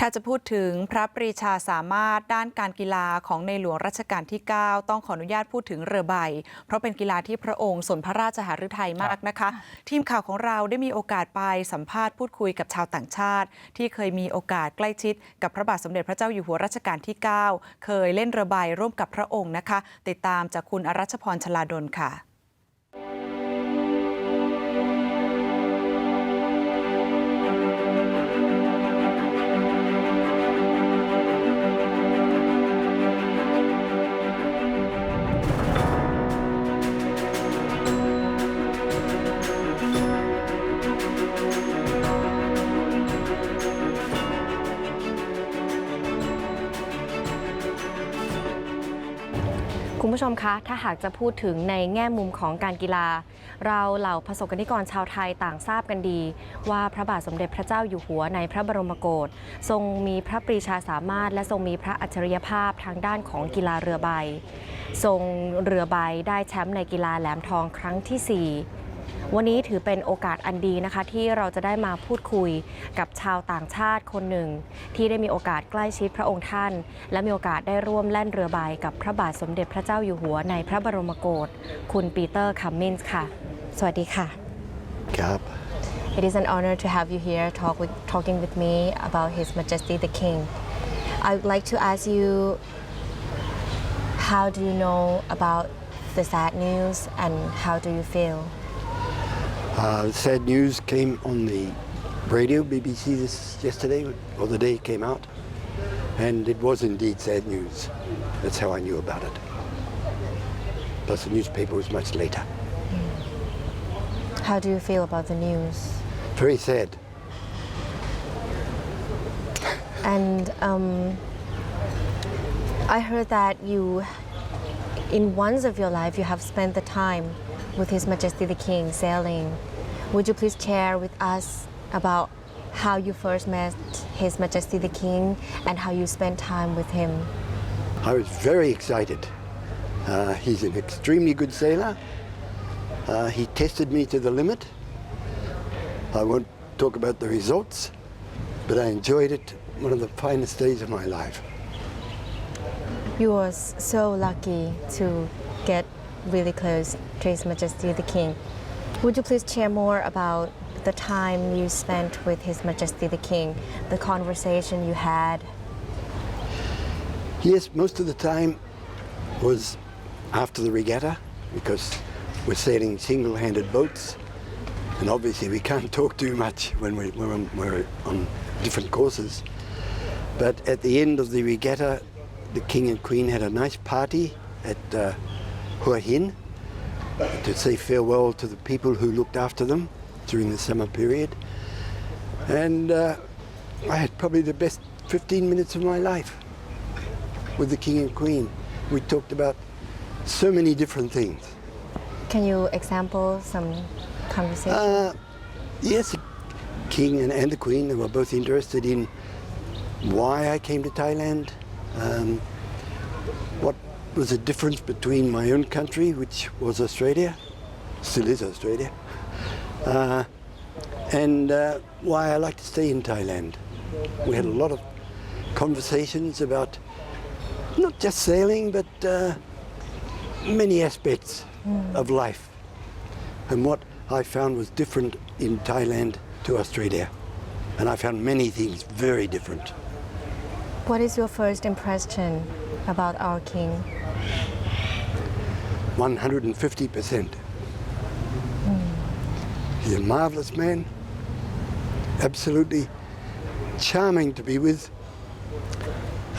าจะพูดถึงพระปรีชาสามารถด้านการกีฬาของในหลวงรัชกาลที่ 9 ต้องขออนุญาตพูดถึงเรือใบเพราะเป็นกีฬาที่พระองค์สนพระราชหฤทัยมากนะคะทีมข่าวของเราได้มีโอกาสไปสัมภาษณ์พูดคุยกับชาวต่างชาติที่เคยมีโอกาสใกล้ชิดกับพระบาทสมเด็จพระเจ้าอยู่หัวรัชกาลที่ 9 เคยเล่นเรือใบร่วมกับพระองค์นะคะติดตามจากคุณอรชพร ชลาดลค่ะคุณผู้ชมคะถ้าหากจะพูดถึงในแง่มุมของการกีฬาเราเหล่าประสบกนิกรชาวไทยต่างทราบกันดีว่าพระบาทสมเด็จพระเจ้าอยู่หัวในพระบรมโกศทรงมีพระปรีชาสามารถและทรงมีพระอัจฉริยภาพทางด้านของกีฬาเรือใบทรงเรือใบได้แชมป์ในกีฬาแหลมทองครั้งที่ 4วันนี้ถือเป็นโอกาสอันดีนะคะที่เราจะได้มาพูดคุยกับชาวต่างชาติคนหนึ่งที่ได้มีโอกาสใกล้ชิดพระองค์ท่านและมีโอกาสได้ร่วมแล่นเรือใบกับพระบาทสมเด็จพระเจ้าอยู่หัวในพระบรมโกศคุณปีเตอร์คัมมินส์ค่ะสวัสดีค่ะครับ It is an honor to have you here talking with me about His Majesty the King. I would like to ask you, how do you know about the sad news and how do you feel? Sad news came on the radio, BBC yesterday, or the day it came out, and it was indeed sad news. That's how I knew about it. Plus the newspaper was much later. How do you feel about the news? Very sad. And I heard that you, in once of your life, you have spent the time with His Majesty the King sailing. Would you please share with us about how you first met His Majesty the King and how you spent time with him? I was very excited. He's an extremely good sailor. He tested me to the limit. I won't talk about the results, but I enjoyed it. One of the finest days of my life. You were so lucky to get really close to His Majesty the King. Would you please share more about the time you spent with His Majesty the King, the conversation you had? Yes, most of the time was after the regatta because we're sailing single-handed boats and obviously we can't talk too much when we're on different courses. But at the end of the regatta, the King and Queen had a nice party at Hua Hin to say farewell to the people who looked after them during the summer period. And I had probably the best 15 minutes of my life with the King and Queen. We talked about so many different things. Can you example some conversation? Yes, the King and the Queen, they were both interested in why I came to Thailand, what was the difference between my own country, which was Australia, still is Australia, and why I like to stay in Thailand. We had a lot of conversations about not just sailing, but many aspects of life and what I found was different in Thailand to Australia. And I found many things very different. What is your first impression about our King? 150%. He's a marvelous man, absolutely charming to be with.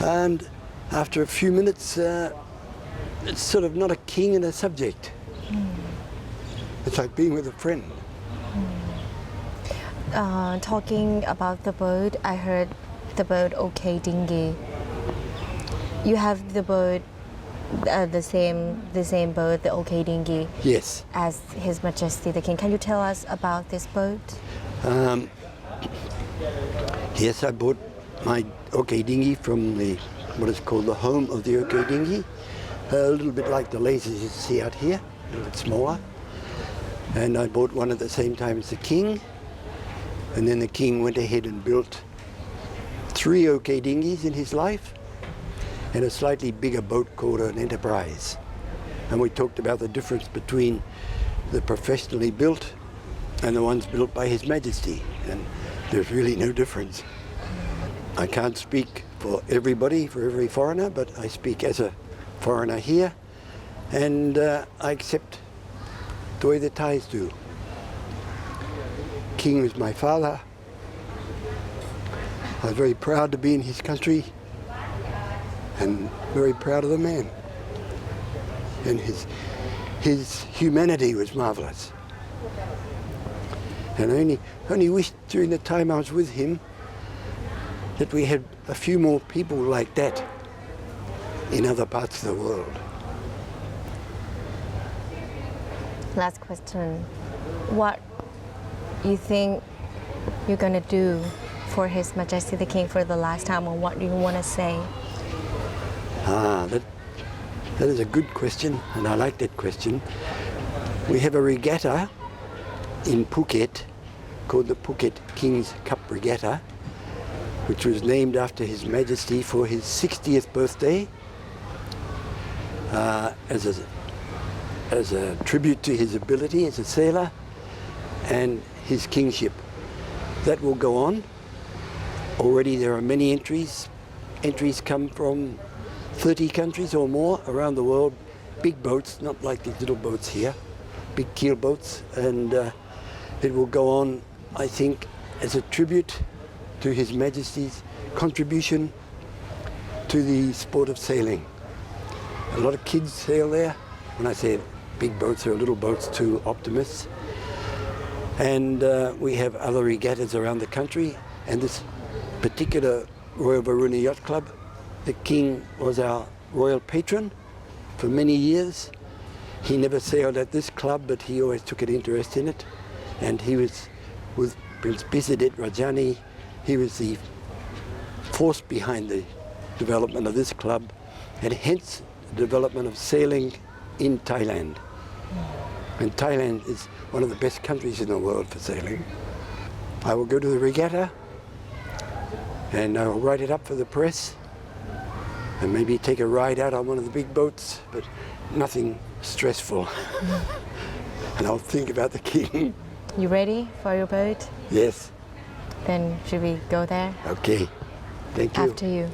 And after a few minutes, it's sort of not a king and a subject. It's like being with a friend. Talking about the boat, I heard the boat OK Dinghy. You have the boat, the same boat, the OK Dinghy. Yes. As His Majesty the King. Can you tell us about this boat? Yes, I bought my OK Dinghy from what is called the home of the OK Dinghy. A little bit like the lasers you see out here, a little bit smaller. And I bought one at the same time as the King. And then the King went ahead and built 3 OK dinghies in his life and a slightly bigger boat called an Enterprise. And we talked about the difference between the professionally built and the ones built by His Majesty. And there's really no difference. I can't speak for everybody, for every foreigner, but I speak as a foreigner here. And I accept the way the Thais do. King was my father. I was very proud to be in his country and very proud of the man. And his humanity was marvelous. And I only wished during the time I was with him that we had a few more people like that in other parts of the world. Last question. What you think you're gonna do for His Majesty the King for the last time, or what do you want to say? That is a good question, and I like that question. We have a regatta in Phuket called the Phuket King's Cup Regatta, which was named after His Majesty for his 60th birthday as a tribute to his ability as a sailor and his kingship. That will go on. Already there are many entries. Entries come from 30 countries or more around the world. Big boats, not like these little boats here, big keel boats. And it will go on, I think, as a tribute to His Majesty's contribution to the sport of sailing. A lot of kids sail there. When I say big boats, there are little boats to optimists. And we have other regattas around the country. And this particular Royal Varuna Yacht Club, the King was our royal patron for many years. He never sailed at this club, but he always took an interest in it. And he was with Prince Bisidit Rajani. He was the force behind the development of this club, and hence the development of sailing in Thailand. And Thailand is one of the best countries in the world for sailing. I will go to the regatta and I will write it up for the press and maybe take a ride out on one of the big boats, but nothing stressful. And I'll think about the king. You ready for your boat? Yes. Then should we go there? Okay. Thank you. After you.